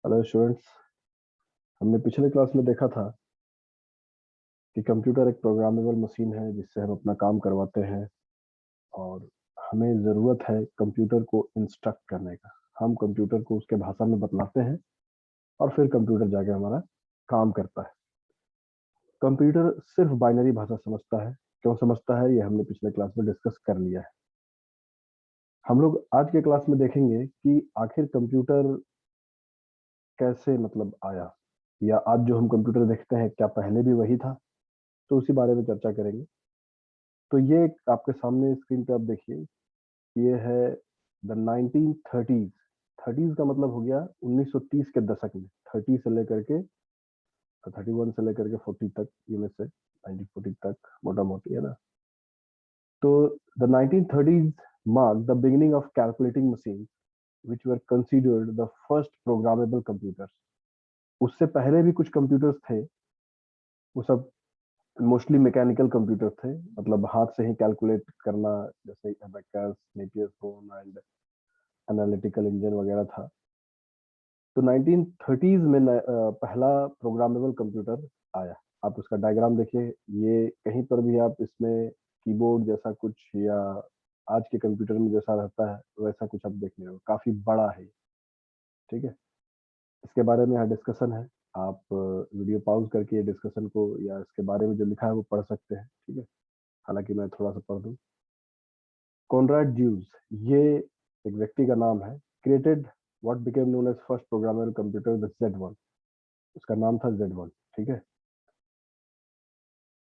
Hello students. हमने पिछले class में देखा था कि कंप्यूटर एक प्रोग्रामेबल मशीन है जिससे हम अपना काम करवाते हैं और हमें ज़रूरत है कंप्यूटर को इंस्ट्रक्ट करने का। हम कंप्यूटर को उसके भाषा में बतलाते हैं और फिर कंप्यूटर जाके हमारा काम करता है। कंप्यूटर सिर्फ बाइनरी भाषा समझता है। क्यों समझता है ये हमने पिछले क्लास में डिस्कस कर लिया है। हम लोग आज के क्लास में देखेंगे कि आखिर कंप्यूटर कैसे आया, या आज जो हम कंप्यूटर देखते हैं क्या पहले भी वही था। तो उसी बारे में चर्चा करेंगे। तो ये आपके सामने स्क्रीन पे आप देखिए, ये है द 1930s। थर्टीज का मतलब हो गया 1930 के दशक में। 30 से लेकर के 31 से लेकर के 40 तक, ये में से 1940 तक मोटा मोटी है ना। तो the 1930s marked the beginning of calculating machines which were considered the first programmable computers। उससे पहले भी कुछ कंप्यूटर्स थे, वो सब मोस्टली मैकेनिकल कंप्यूटर थे, मतलब हाथ से ही कैलकुलेट करना, जैसे abacus, Napier stone and analytical engine वगैरह था। तो 1930s में पहला प्रोग्रामेबल कंप्यूटर आया। आप उसका डायग्राम देखिए, ये कहीं पर भी आप इसमें कीबोर्ड जैसा कुछ, या आज के कंप्यूटर में जैसा रहता है वैसा कुछ आप देख रहे हो, काफी बड़ा है। ठीक है, इसके बारे में यहाँ डिस्कशन है। आप वीडियो पॉज करके ये डिस्कशन को या इसके बारे में जो लिखा है वो पढ़ सकते हैं। ठीक है, हालांकि मैं थोड़ा सा पढ़ दूं। कॉनराड ड्यूज, ये एक व्यक्ति का नाम है। Created what became known as first programmable computer the Z1। उसका नाम था Z1। ठीक है,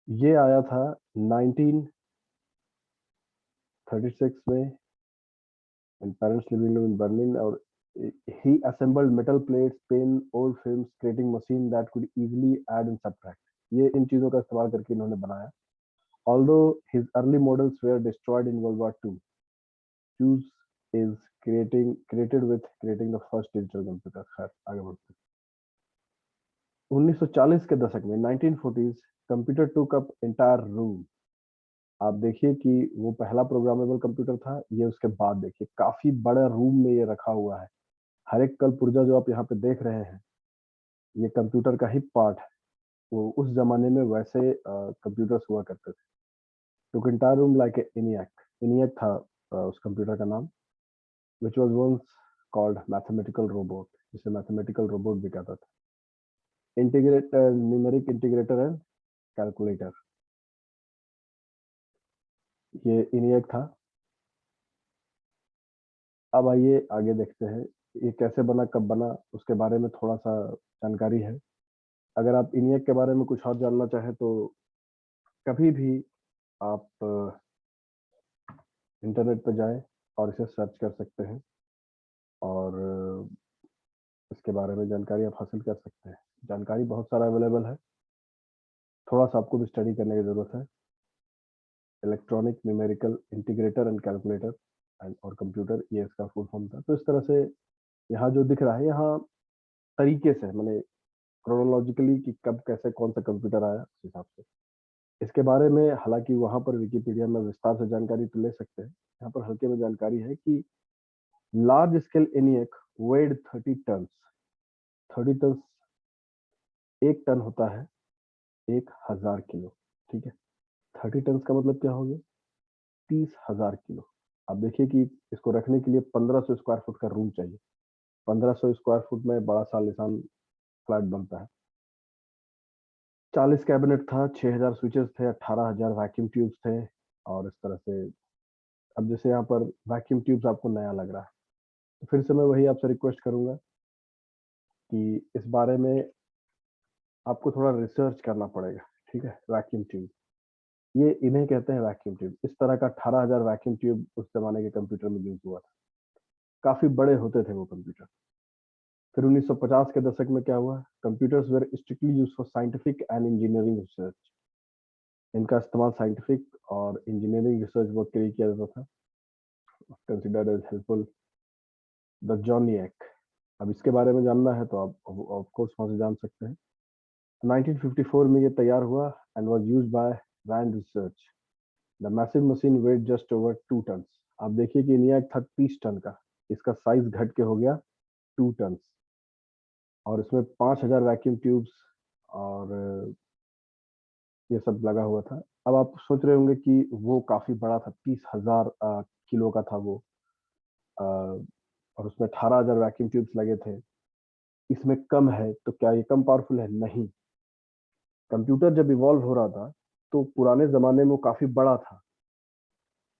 ये आया था 1936 में in parents living room in Berlin. और he assembled metal plates, pen, old films, creating machine that could easily add and subtract. ये इन चीजों का इस्तेमाल करके इन्होंने बनाया। Although his early models were destroyed in World War II, Hughes is created with creating the first digital computer। खैर आगे बढ़ते हैं। 1940 के दशक में 1940s computer took up entire room. आप देखिए कि वो पहला प्रोग्रामेबल कंप्यूटर था, ये उसके बाद देखिए काफी बड़ा रूम में ये रखा हुआ है। हर एक कल पुर्जा जो आप यहाँ पे देख रहे हैं ये कंप्यूटर का ही पार्ट है। वो उस जमाने में वैसे कंप्यूटर्स हुआ करते थे। Took entire room like ENIAC. ENIAC था उस कंप्यूटर का नाम, which was once called mathematical robot, जिसे मैथमेटिकल रोबोट भी कहता था। Integrator, numeric integrator and calculator, ये इनियक था। अब आइए आगे देखते हैं ये कैसे बना, कब बना, उसके बारे में थोड़ा सा जानकारी है। अगर आप इनियक के बारे में कुछ और जानना चाहें तो कभी भी आप इंटरनेट पर जाएं और इसे सर्च कर सकते हैं और इसके बारे में जानकारी आप हासिल कर सकते हैं। जानकारी बहुत सारा अवेलेबल है, थोड़ा सा आपको भी स्टडी करने की जरूरत है। Electronic numerical integrator and calculator and और कंप्यूटर, ये इसका फुल फॉर्म था। तो इस तरह से यहाँ जो दिख रहा है, यहाँ तरीके से मैंने क्रोनोलॉजिकली कि कब कैसे कौन सा कंप्यूटर आया उस हिसाब से इसके बारे में, हालांकि वहां पर विकिपीडिया में विस्तार से जानकारी तो ले सकते हैं। यहाँ पर हल्के में जानकारी है कि लार्ज स्केल एनियक वेड 30 टन। 30 टन, 1 टन होता है 1000 किलो। ठीक है, 30 टन का मतलब क्या हो गया, 30,000 किलो। आप देखिए कि इसको रखने के लिए 1500 स्क्वायर फुट का रूम चाहिए। 1500 स्क्वायर फुट में बड़ा सा आलीशान फ्लैट बनता है। 40 कैबिनेट था, 6000 स्विचेस थे, 18,000 वैक्यूम ट्यूब्स थे। और इस तरह से, अब जैसे यहाँ पर वैक्यूम ट्यूब्स आपको नया लग रहा है, तो फिर से मैं वही आपसे रिक्वेस्ट करूंगा कि इस बारे में आपको थोड़ा रिसर्च करना पड़ेगा। ठीक है, वैक्यूम ट्यूब, ये इन्हें कहते हैं वैक्यूम ट्यूब। इस तरह का 18,000 वैक्यूम ट्यूब उस जमाने के कंप्यूटर में यूज हुआ था। काफी बड़े होते थे वो कंप्यूटर। फिर 1950 के दशक में क्या हुआ, computers were strictly use for scientific and engineering research. इनका इस्तेमाल साइंटिफिक और इंजीनियरिंग रिसर्च वर्क के लिए किया जाता था। Considered as helpful the JOHNNIAC. अब इसके बारे में जानना है तो आप ऑफ कोर्स वहां से जान सकते हैं। 1954 में ये तैयार हुआ and was used by Rand research. The massive machine weight just over 2 ton. आप देखिए कि इनियाक था 30 टन का, इसका साइज घट के हो गया 2 टन। और इसमें 5000 वैक्यूम ट्यूब्स और ये सब लगा हुआ था। अब आप सोच रहे होंगे कि वो काफी बड़ा था, 30,000 किलो का था वो, अ, और उसमें 18,000 वैक्यूम ट्यूब्स लगे थे। इसमें कम है तो क्या ये कम पावरफुल है? नहीं। कंप्यूटर जब इवॉल्व हो रहा था तो पुराने जमाने में वो काफी बड़ा था,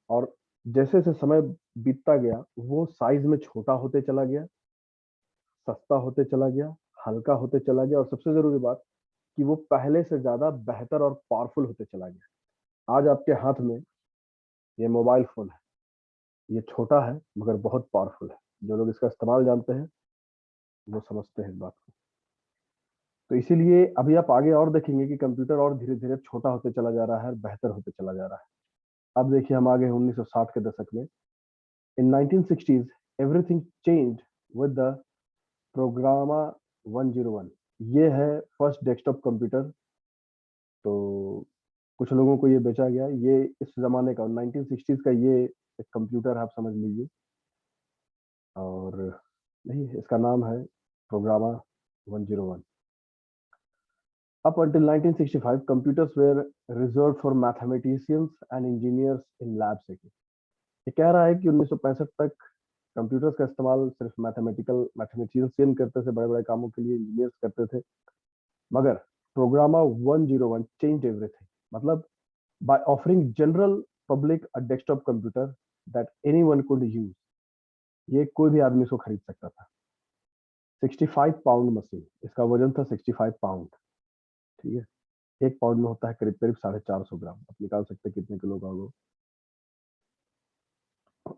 और जैसे जैसे समय बीतता गया वो साइज में छोटा होते चला गया, सस्ता होते चला गया, हल्का होते चला गया, और सबसे जरूरी बात कि वो पहले से ज्यादा बेहतर और पावरफुल होते चला गया। आज आपके हाथ में ये मोबाइल फोन है, ये छोटा है मगर बहुत पावरफुल है। जो लोग इसका इस्तेमाल जानते हैं वो समझते हैं इस बात को। तो इसीलिए अभी आप आगे और देखेंगे कि कंप्यूटर और धीरे धीरे छोटा होते चला जा रहा है, बेहतर होते चला जा रहा है। अब देखिए हम आगे हैं 1960 के दशक में। In 1960s everything changed with the Programma 101। ये है फर्स्ट डेस्कटॉप कंप्यूटर। तो कुछ लोगों को ये बेचा गया, ये इस जमाने का 1960s का ये एक कंप्यूटर आप समझ लीजिए। और नहीं, इसका नाम है प्रोग्रामा 101। Up until 1965, computers were reserved for mathematicians and engineers in lab settings. ये कह रहा है कि 1965 तक कंप्यूटर्स का इस्तेमाल सिर्फ मैथमेटिशियन करते थे, बड़े बड़े कामों के लिए इंजीनियर्स करते थे। मगर प्रोग्रामा 101 चेंज एवरीथिंग, मतलब by offering general public a desktop computer that anyone could use, ये कोई भी आदमी इसको खरीद सकता था। 65 पाउंड मशीन, इसका वजन था 65 पाउंड। ठीक है, एक पाउंड में होता है करीब करीब 450 ग्राम। आप निकाल सकते हैं कितने किलो का होगा।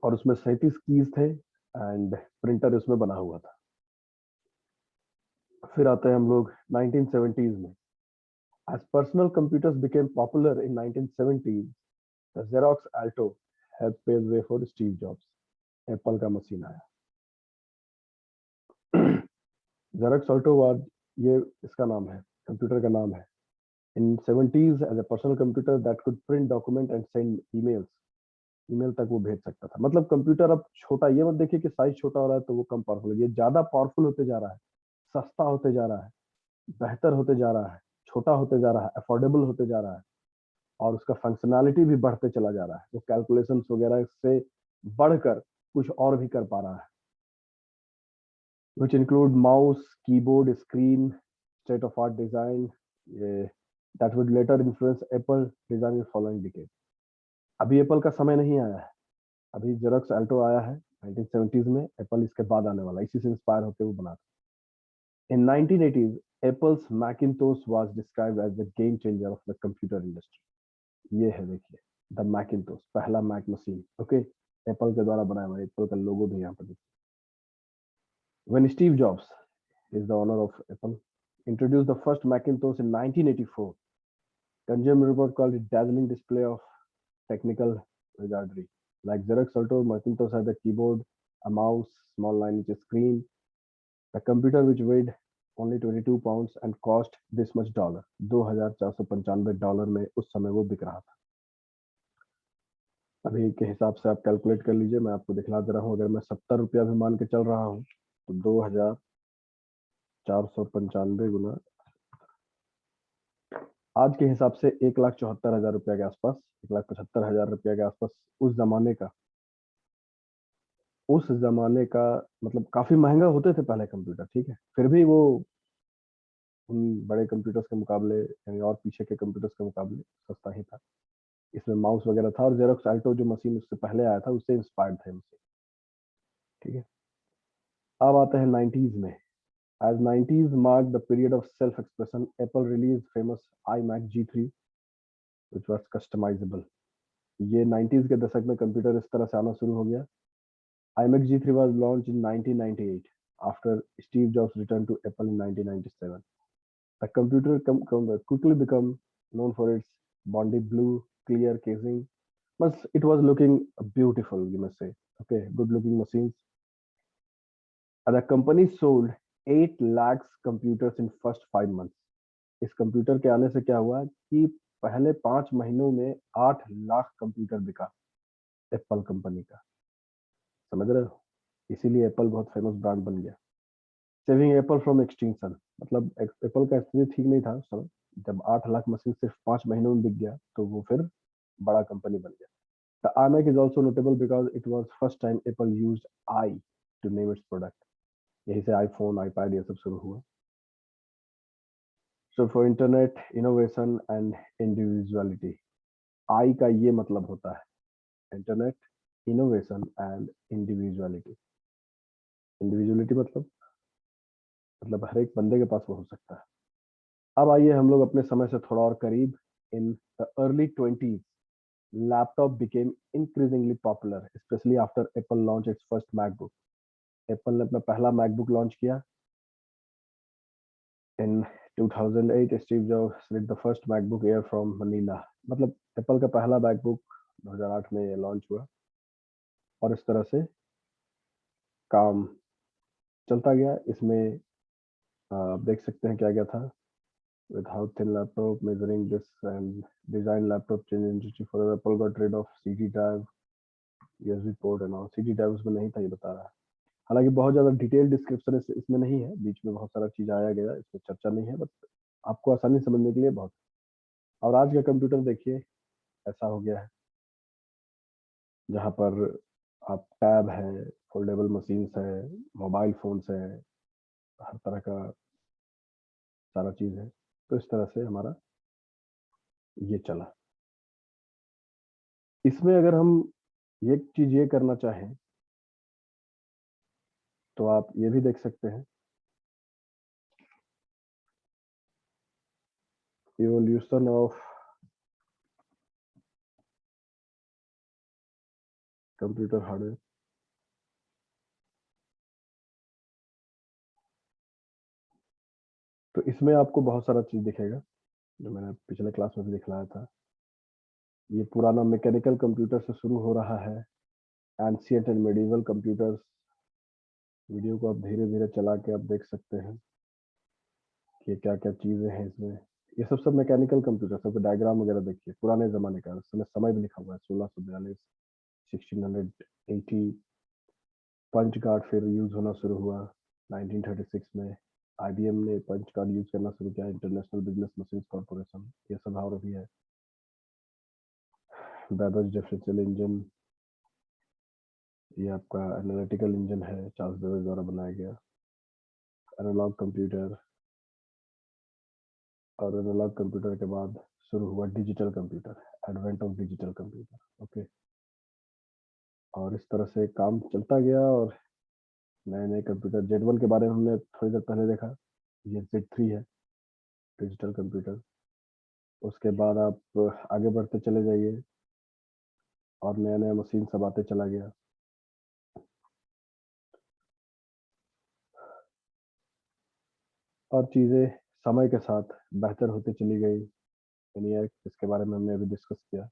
और उसमें 37 कीज थे एंड प्रिंटर उसमें बना हुआ था। फिर आते हैं हम लोग 1970s में। As personal computers became popular in 1970s, the Xerox Alto helped pave way for Steve Jobs. Apple का मशीन आया। Xerox Alto was, ये इसका नाम है, कंप्यूटर का नाम है। In 70s as a personal computer that could print document and send emails, email तक वो भेज सकता था। मतलब कंप्यूटर अब छोटा, ये मत देखिए कि साइज छोटा हो रहा है तो वो कम पावरफुल है। ये ज्यादा पावरफुल होते जा रहा है, सस्ता होते जा रहा है, बेहतर होते जा रहा है, छोटा होते जा रहा है, अफोर्डेबल होते जा रहा है, और उसका फंक्शनैलिटी भी बढ़ते चला जा रहा है। वो कैलकुलेशन वगैरह से बढ़कर कुछ और भी कर पा रहा है, which include mouse, keyboard, screen, state of art design, that would later influence Apple design in following decade. अभी एप्पल का समय नहीं आया है, अभी जेरॉक्स अल्टो आया है 1970s में। एप्पल इसके बाद आने वाला, इसी से इंस्पायर होकर वो बना था। In 1980s Apple's Macintosh was described as the game changer of the computer industry. ये है देखिए, द मैकिंटोश, पहला मैक मशीन। ओके, एप्पल के द्वारा बनाया हुआ, एप्पल का लोगो भी यहाँ पर देखिए। When Steve jobs is the owner of Apple introduced the first Macintosh in 1984, Consumer Report called it dazzling display of technical wizardry. Like Xerox Alto, Macintosh had a keyboard, a mouse, small 9-inch screen, a computer which weighed only 22 pounds and cost this much dollar. $2,495 में उस समय वो बिक रहा था। अभी के हिसाब से आप कैलकुलेट कर लीजिए, मैं आपको दिखला दे रहा हूँ। अगर मैं 70 रुपया भी मान के चल रहा हूँ तो 2,495 गुना आज के हिसाब से 1,74,000 रुपया के आसपास, 1,75,000 रुपया के आसपास उस जमाने का। उस जमाने का मतलब काफी महंगा होते थे पहले कंप्यूटर, ठीक है, फिर भी वो उन बड़े कंप्यूटर्स के मुकाबले, यानी और पीछे के कंप्यूटर्स के मुकाबले सस्ता ही था। इसमें माउस वगैरह था, और जेरोक्स अल्टो जो मशीन उससे पहले आया था उससे इंस्पायर्ड थे मशीन। ठीक है, अब आते हैं 90s में। As 90s marked the period of self-expression, Apple released famous iMac G3, which was customizable. ये 90s के दशक में कंप्यूटर इस तरह से आना शुरू हो गया। iMac G3 was launched in 1998 after Steve Jobs returned to Apple in 1997. The computer quickly became known for its Bondi blue clear casing, but it was looking beautiful, you must say. Okay, good looking machines. And the company sold 8 lakhs computers in first 5 months. इस computer के आने से क्या हुआ कि पहले 5 महीनों में 8 लाख कंप्यूटर बिका एप्पल कंपनी का। समझ रहे हो? इसीलिए एप्पल बहुत फेमस ब्रांड बन गया। सेविंग एप्पल फ्रॉम एक्सटिंक्शन, मतलब एप्पल का स्थिति ठीक नहीं था उस समय। जब 8 लाख मशीन सिर्फ 5 महीनों में बिक गया तो वो फिर बड़ा कंपनी बन गया। The iMac is also notable because it was first time Apple used I to name its product. यही से आईफोन, आईपैड ये सब शुरू हुआ। So for internet innovation and individuality, I का ये मतलब होता है, internet innovation and individuality. Individuality मतलब हर एक बंदे के पास वो हो सकता है। अब आइए हम लोग अपने समय से थोड़ा और करीब। In the early 20s laptop became increasingly popular, specially after Apple launch its first MacBook. Apple ने अपना पहला मैकबुक लॉन्च किया इन 2008। Steve jobs lit the first MacBook air from Manila, मतलब एप्पल का पहला मैकबुक 2008 में ये लॉन्च हुआ। और इस तरह से काम चलता गया। इसमें आप देख सकते हैं क्या क्या था। with how thin laptop measuring this and design laptop change industry for Apple got rid of CD drive, USB port and all। CD drive उसमें नहीं था, ये बता रहा है। हालांकि बहुत ज्यादा डिटेल डिस्क्रिप्शन इसमें नहीं है, बीच में बहुत सारा चीज आया गया, इसमें चर्चा नहीं है, बट आपको आसानी समझने के लिए बहुत। और आज का कंप्यूटर देखिए ऐसा हो गया है, जहाँ पर आप टैब है, फोल्डेबल मशीन्स है, मोबाइल फोन्स है, हर तरह का सारा चीज है। तो इस तरह से हमारा ये चला। इसमें अगर हम एक चीज ये करना चाहें तो आप ये भी देख सकते हैं, इवोल्यूशन ऑफ कंप्यूटर हार्डवेयर। तो इसमें आपको बहुत सारा चीज दिखेगा जो मैंने पिछले क्लास में भी दिखलाया था। ये पुराना मैकेनिकल कंप्यूटर से शुरू हो रहा है, ancient and medieval computers. Video को आप धीरे धीरे चला के आप देख सकते हैं कि क्या क्या चीजें हैं इसमें। ये सब मैकेनिकल कंप्यूटर, सब डायग्राम वगैरह देखिए, पुराने जमाने का। उस समय भी लिखा हुआ है 1642, 1680। पंच कार्ड फिर यूज होना शुरू हुआ 1936 में। आईबीएम ने पंच कार्ड यूज करना शुरू किया, इंटरनेशनल बिजनेस मशीन कॉर्पोरेशन, ये सब और भी है। बेबेज डिफरेंशियल इंजन, ये आपका एनालिटिकल इंजन है, चार्ल्स बेबेज द्वारा बनाया गया। एनालॉग कंप्यूटर, और एनालॉग कंप्यूटर के बाद शुरू हुआ digital computer, advent of digital computer. Okay, और इस तरह से काम चलता गया और नए नए कंप्यूटर। Z1 के बारे में हमने थोड़ी देर पहले देखा, ये Z3 है डिजिटल कंप्यूटर। उसके बाद आप आगे बढ़ते चले जाइए और नया नया मशीन सब आते चला गया। और चीज़ें समय के साथ बेहतर होती चली गई। ENIAC, इसके बारे में हमने अभी डिस्कस किया।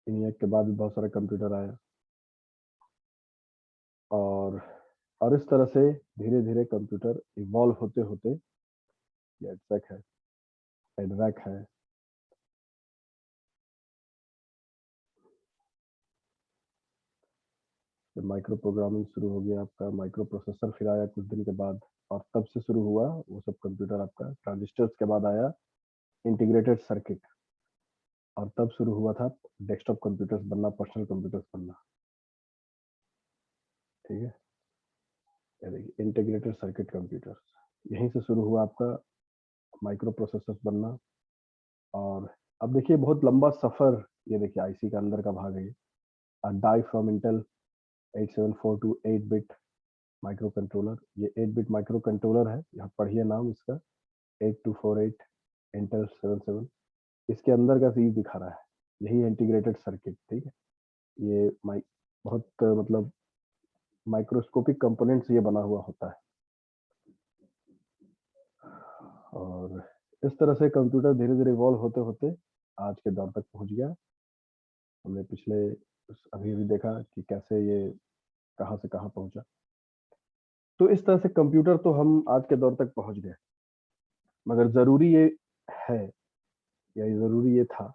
ENIAC के बाद भी बहुत सारा कंप्यूटर आया, और इस तरह से धीरे धीरे कंप्यूटर इवॉल्व होते होते ये एडसेक है, एडवैक है, जब माइक्रो प्रोग्रामिंग शुरू हो गया आपका, माइक्रो प्रोसेसर फिर आया कुछ दिन के बाद। और तब से शुरू हुआ वो सब कंप्यूटर आपका। ट्रांजिस्टर्स के बाद आया इंटीग्रेटेड सर्किट, और तब शुरू हुआ था डेस्कटॉप कंप्यूटर्स बनना, पर्सनल कंप्यूटर्स बनना। ठीक है, ये देखिए इंटीग्रेटेड सर्किट कंप्यूटर्स, यहीं से शुरू हुआ आपका माइक्रो प्रोसेसर्स बनना। और अब देखिए बहुत लंबा सफर, ये देखिए आईसी का अंदर का भाग है ये, die from Intel 8742 8 bit micro controller. ये 8 बिट माइक्रो कंट्रोलर है, यहाँ पढ़िए नाम इसका, 8248 इंटेल 77। इसके अंदर का चीज दिखा रहा है, यही इंटीग्रेटेड सर्किट। ठीक है, ये बहुत मतलब माइक्रोस्कोपिक कंपोनेंट से ये बना हुआ होता है। और इस तरह से कंप्यूटर धीरे धीरे इवॉल्व होते होते आज के दौर तक पहुंच गया। हमने पिछले अभी भी देखा कि कैसे ये कहाँ से कहाँ पहुंचा। तो इस तरह से कंप्यूटर तो हम आज के दौर तक पहुंच गए। मगर जरूरी ये है, या जरूरी ये था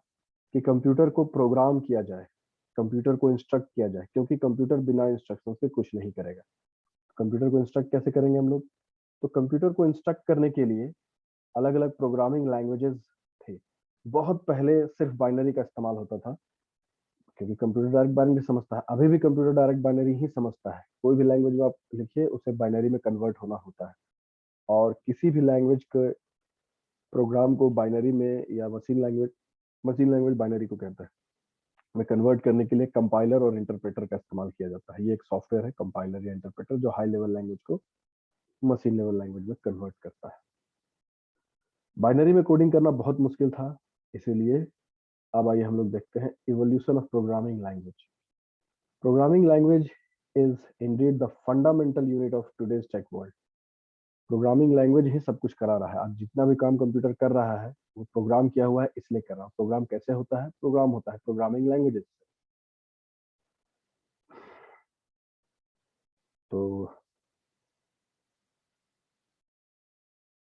कि कंप्यूटर को प्रोग्राम किया जाए, कंप्यूटर को इंस्ट्रक्ट किया जाए, क्योंकि कंप्यूटर बिना इंस्ट्रक्शन से कुछ नहीं करेगा। कंप्यूटर को इंस्ट्रक्ट कैसे करेंगे हम लोग? तो कंप्यूटर को इंस्ट्रक्ट करने के लिए अलग अलग प्रोग्रामिंग लैंग्वेजेस थे। बहुत पहले सिर्फ बाइनरी का इस्तेमाल होता था, क्योंकि कंप्यूटर डायरेक्ट बाइनरी समझता है। अभी भी कंप्यूटर डायरेक्ट बाइनरी ही समझता है। कोई भी लैंग्वेज में आप लिखिए, उसे बाइनरी में कन्वर्ट होना होता है। और किसी भी लैंग्वेज के प्रोग्राम को बाइनरी में, या मशीन लैंग्वेज बाइनरी को कहते हैं, में कन्वर्ट करने के लिए कंपाइलर और इंटरप्रेटर का इस्तेमाल किया जाता है। ये एक सॉफ्टवेयर है, कंपाइलर या इंटरप्रेटर, जो हाई लेवल लैंग्वेज को मशीन लेवल लैंग्वेज में कन्वर्ट करता है। बाइनरी में कोडिंग करना बहुत मुश्किल था, इसीलिए अब आइए हम लोग देखते हैं evolution of programming language. Programming language is indeed the fundamental unit of today's tech world. Programming language ही सब कुछ करा रहा है। आज जितना भी काम कंप्यूटर कर रहा है, वो प्रोग्राम किया हुआ है, इसलिए कर रहा है। प्रोग्राम कैसे होता है? प्रोग्राम होता है प्रोग्रामिंग लैंग्वेजेस। तो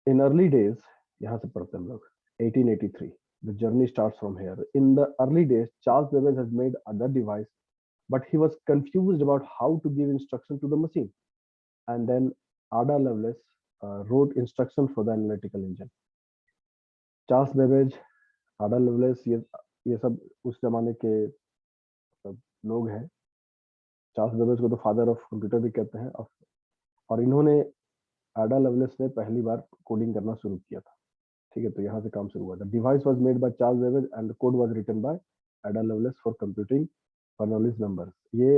इन अर्ली डेज, यहाँ से पढ़ते हम लोग, 1883, the journey starts from here. In the early days, Charles Babbage has made other device, but he was confused about how to give instruction to the machine. And then Ada Lovelace wrote instruction for the analytical engine. Charles Babbage, Ada Lovelace, ये सब उस जमाने के सब लोग हैं। Charles Babbage को तो फादर ऑफ कंप्यूटर भी कहते हैं। और इन्होंने, आडा लवलेस ने पहली बार कोडिंग करना शुरू किया था। ठीक है, तो यहाँ से काम शुरू हुआ था। Device was made by Charles Babbage and the code was written by Ada Lovelace for computing Bernoulli's numbers. ये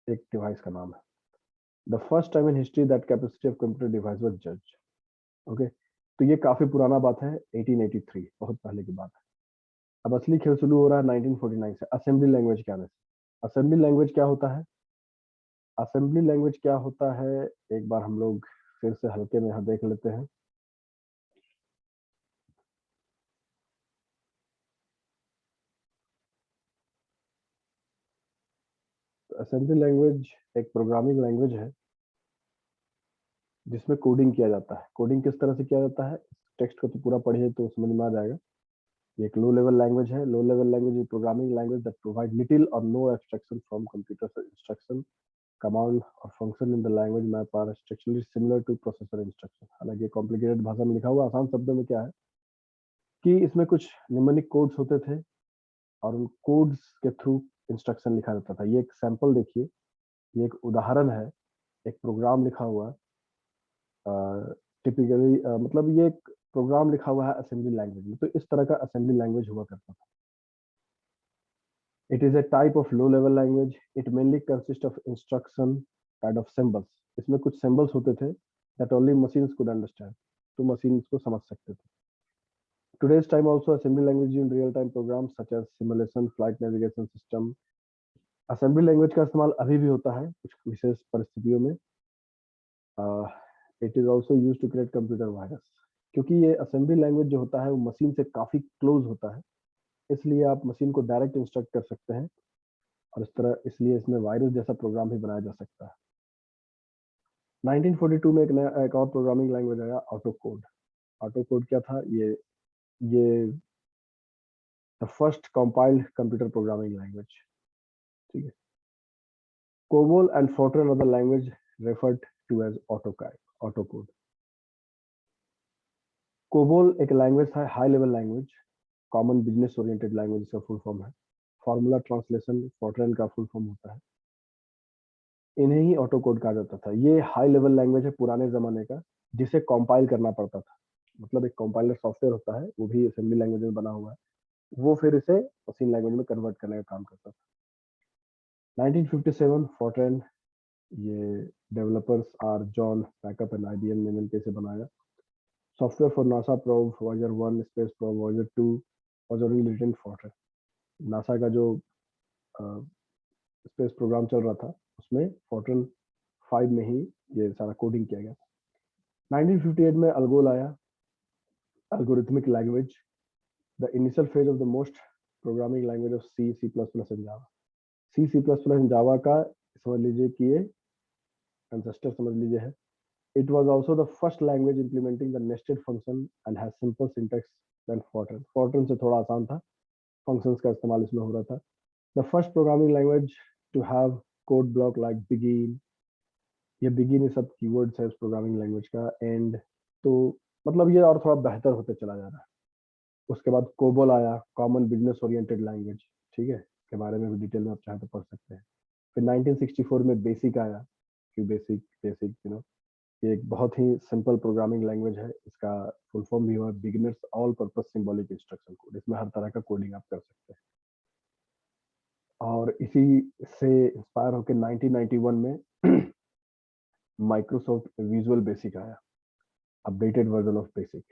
एक डिवाइस का नाम है। The first time in history that capacity of computer device was judged. Okay, तो ये काफी पुराना बात है, 1883, बहुत पहले की बात है। अब असली खेल शुरू हो रहा है 1949 से, असेंबली लैंग्वेज के आने से। असेंबली लैंग्वेज क्या होता है? असेंबली लैंग्वेज क्या होता है, एक बार हम लोग फिर से हल्के में यहाँ देख लेते हैं। असेंबली लैंग्वेज एक प्रोग्रामिंग लैंग्वेज है जिसमें कोडिंग किया जाता है। कोडिंग किस तरह से किया जाता है? टेक्स्ट को तो पूरा पढ़िए तो समझ में आ जाएगा। ये एक लो लेवल लैंग्वेज है। Low level language is programming language that provide little or no abstraction from computer instruction. Command or function in the language map are structurally similar to processor instruction. हालांकि कॉम्प्लिकेटेड भाषा में लिखा हुआ, आसान शब्दों में क्या है कि इसमें कुछ निम्नलिखित कोड्स होते थे और उन कोड्स के थ्रू इंस्ट्रक्शन लिखा जाता था। ये एक सैंपल देखिए, ये एक उदाहरण है, एक प्रोग्राम लिखा हुआ। टिपिकली मतलब ये एक प्रोग्राम लिखा हुआ है असेंबली लैंग्वेज में। तो इस तरह का असेंबली लैंग्वेज हुआ करता था। It is a type of low level language. It mainly consist of instruction kind of symbols. इसमें कुछ सिंबल्स होते थे that only machines could understand, तो मशीन इसको समझ सकते थे। Today's time also assembly language in real time programs such as simulation, flight navigation system। Assembly language का इस्तेमाल अभी भी होता है कुछ विशेष परिस्थितियों में। It is also use to create computer virus. क्योंकि ये असेंबली लैंग्वेज जो होता है वो मशीन से काफी क्लोज होता है, इसलिए आप मशीन को डायरेक्ट इंस्ट्रक्ट कर सकते हैं और इस तरह, इसलिए इसमें वायरस जैसा प्रोग्राम भी बनाया जा सकता है। 1942 में एक और प्रोग्रामिंग लैंग्वेज आया, ऑटो कोड। ऑटो कोड क्या था? ये the first compiled computer programming language. ठीक है। COBOL and Fortran are the language referred to as auto code. COBOL एक लैंग्वेज था, high level language, common business oriented language का full form है। Formula translation Fortran का full form होता है। इन्हें ही ऑटो कोड कहा जाता था। ये हाई लेवल लैंग्वेज है पुराने जमाने का, जिसे कंपाइल करना पड़ता था। मतलब एक कंपाइलर सॉफ्टवेयर होता है, वो भी असेंबली लैंग्वेज में बना हुआ है, वो फिर इसे मशीन लैंग्वेज में कन्वर्ट करने का काम करता था। 1957 फोर्ट्रन, ये developers are John Backus and IBM ने मिलकर इसे बनाया। Software for NASA probe Voyager 1, space probe Voyager 2 was originally written for NASA का जो स्पेस प्रोग्राम चल रहा था, उसमें फोर्ट्रन 5 में ही ये सारा कोडिंग किया गया। 1958 में अल्गोल आया, algorithmic language, the initial phase of the most programming language of C, C++ and Java। C, C++ and Java का समझ लीजिए कि ये ancestor समझ लीजिए है। It was also the first language implementing the nested function and has simple syntax than Fortran। Fortran से थोड़ा आसान था, functions का इस्तेमाल इसमें हो रहा था। The first programming language to have code block like begin, ये बिगिन ये सब कीवर्ड्स है उस प्रोग्रामिंग लैंग्वेज का। एंड तो मतलब ये और थोड़ा बेहतर होते चला जा रहा है। उसके बाद कोबोल आया, कॉमन बिजनेस ओरिएंटेड लैंग्वेज, ठीक है, के बारे में भी डिटेल में आप चाहे तो पढ़ सकते हैं। फिर 1964 में बेसिक आया, कि बेसिक बेसिक ये एक बहुत ही सिंपल प्रोग्रामिंग लैंग्वेज है। इसका फुल फॉर्म भी हुआ beginners all purpose symbolic instruction code. इसमें हर तरह का कोडिंग आप कर सकते हैं। और इसी से इंस्पायर होकर 1991 में माइक्रोसॉफ्ट विजुअल बेसिक आया, updated version of basic.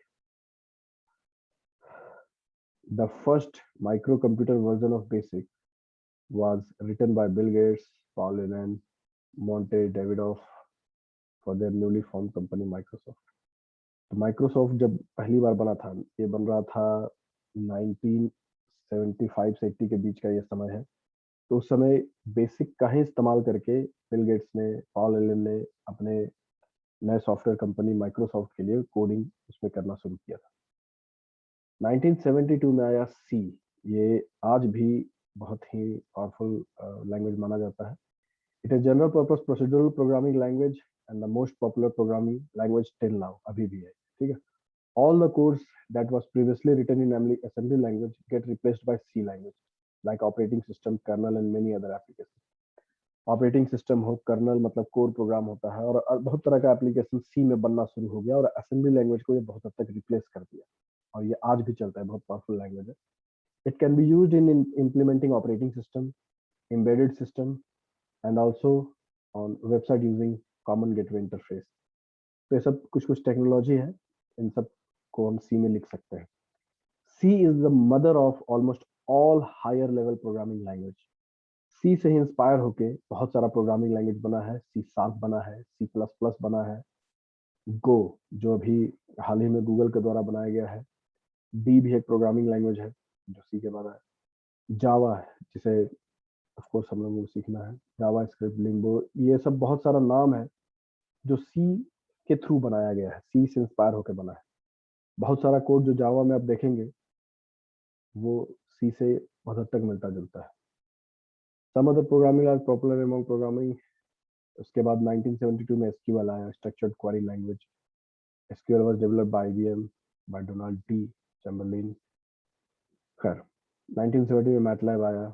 The first micro computer version of basic was written by Bill Gates, Paul Allen, Monte Davidoff for their newly formed company Microsoft. तो माइक्रोसॉफ्ट जब पहली बार बना था, ये बन रहा था 1975 से 80 के बीच का ये समय है। तो उस समय बेसिक का ही इस्तेमाल करके बिल गेट्स ने, पॉल एलन ने अपने नए सॉफ्टवेयर कंपनी माइक्रोसॉफ्ट के लिए कोडिंग उसमें करना शुरू किया था। 1972 में आया सी। ये आज भी बहुत ही पावरफुल लैंग्वेज माना जाता है। It is general purpose procedural programming language and the most popular programming language till now, अभी भी है, ठीक है। All the codes that was previously written in assembly language get replaced by C language, like operating system, kernel, and many other applications. Operating system हो, colonel मतलब core programme होता है, और बहुत तरह का एप्लीकेशन सी में बनना शुरू हो गया, और असेंबली लैंग्वेज को ये बहुत हद तक रिप्लेस कर दिया, और ये आज भी चलता है, बहुत पावरफुल लैंग्वेज है। It can be used in implementing operating system, embedded system, and also on website using common gateway interface. तो ये सब कुछ कुछ टेक्नोलॉजी है, इन सब को हम सी में लिख सकते हैं। C is the mother of almost all higher level programming language. C से ही इंस्पायर होके बहुत सारा प्रोग्रामिंग लैंग्वेज बना है। सी शार्प बना है, C++ बना है, गो जो अभी हाल ही में गूगल के द्वारा बनाया गया है, डी भी एक प्रोग्रामिंग लैंग्वेज है जो सी के बना है, जावा है जिसे ऑफ कोर्स हम लोगों को सीखना है, जावा स्क्रिप्ट, लिंगो, ये सब बहुत सारा नाम है जो सी के थ्रू बनाया गया है, सी से इंस्पायर होकर बना है। बहुत सारा कोड जो जावा में आप देखेंगे वो सी से बहुत हद तक मिलता जुलता है। Some other programming are popular among programming. उसके बाद 1972 में एसक्यूएल आया, structured query language. SQL was developed by IBM by Donald T Chamberlin. खैर 1970 में मैटलैब आया,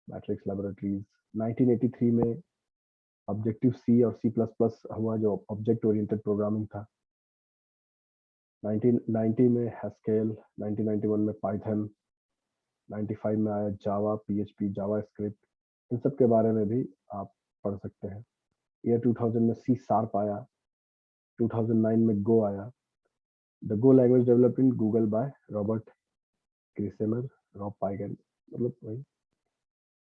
मैट्रिक्स लैबोरेटरीज। 1983 में ऑब्जेक्टिव सी और C++ हुआ जो ऑब्जेक्ट ओरिएंटेड प्रोग्रामिंग था। 1990 में हैस्केल, 1991 में पाइथन, 95 में आया जावा, PHP, जावा स्क्रिप्ट। इन सब के बारे में भी आप पढ़ सकते हैं। ईयर 2000 में सी शार्प आया, 2009 में गो आया। The Go language developed in Google by Robert Griesemer, Rob Pike, मतलब वही।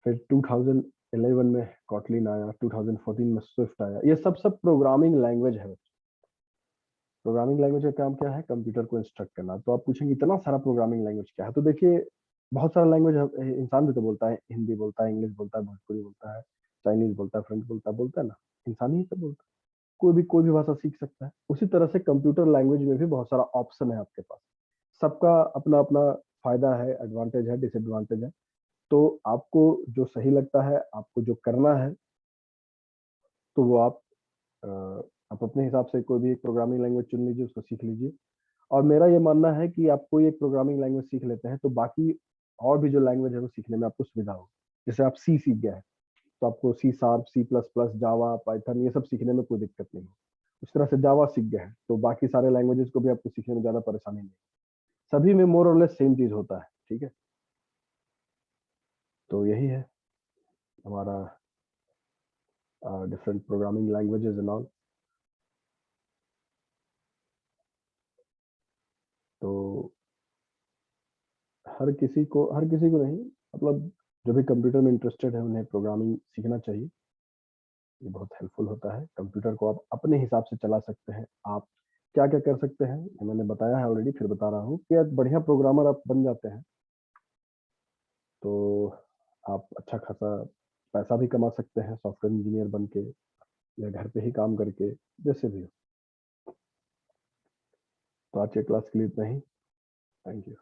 फिर 2011 में कॉटलिन आया, 2014 में स्विफ्ट आया। ये सब प्रोग्रामिंग लैंग्वेज है। प्रोग्रामिंग लैंग्वेज का काम क्या है? कंप्यूटर को इंस्ट्रक्ट करना। तो आप पूछेंगे इतना सारा प्रोग्रामिंग लैंग्वेज क्या है? तो देखिए बहुत सारा लैंग्वेज इंसान भी तो बोलता है, हिंदी बोलता है, इंग्लिश बोलता है, भोजपुरी बोलता है, चाइनीज बोलता है, फ्रेंच बोलता है ना, इंसान ही सब बोलता है। कोई भी भाषा सीख सकता है। उसी तरह से कंप्यूटर लैंग्वेज में भी बहुत सारा ऑप्शन है आपके पास। सबका अपना अपना फायदा है, एडवांटेज है, डिसएडवांटेज है। तो आपको जो सही लगता है, आपको जो करना है, तो वो अ, आप अपने हिसाब से कोई भी एक प्रोग्रामिंग लैंग्वेज चुन लीजिए, उसको सीख लीजिए। और मेरा ये मानना है कि आप कोई एक प्रोग्रामिंग लैंग्वेज सीख लेते हैं तो बाकी और भी जो लैंग्वेज है वो सीखने में आपको सुविधा हो। जैसे आप सी सीख गए हैं तो आपको सी शार्प, C++, जावा, पाइथन ये सब सीखने में कोई दिक्कत नहीं है। उस तरह से जावा सीख गए हैं तो बाकी सारे लैंग्वेजेस को भी आपको सीखने में ज्यादा परेशानी नहीं है। सभी में मोर और लेस सेम चीज होता है, ठीक है। तो यही है हमारा different programming languages and all. तो हर किसी को नहीं, मतलब जो भी कंप्यूटर में इंटरेस्टेड है उन्हें प्रोग्रामिंग सीखना चाहिए। ये बहुत हेल्पफुल होता है। कंप्यूटर को आप अपने हिसाब से चला सकते हैं। आप क्या क्या कर सकते हैं ये मैंने बताया है ऑलरेडी, फिर बता रहा हूँ कि एक बढ़िया प्रोग्रामर आप बन जाते हैं तो आप अच्छा खासा पैसा भी कमा सकते हैं सॉफ्टवेयर इंजीनियर बन के, या घर पे ही काम करके, जैसे भी हो। तो आज के क्लास के लिए इतना ही। Thank you.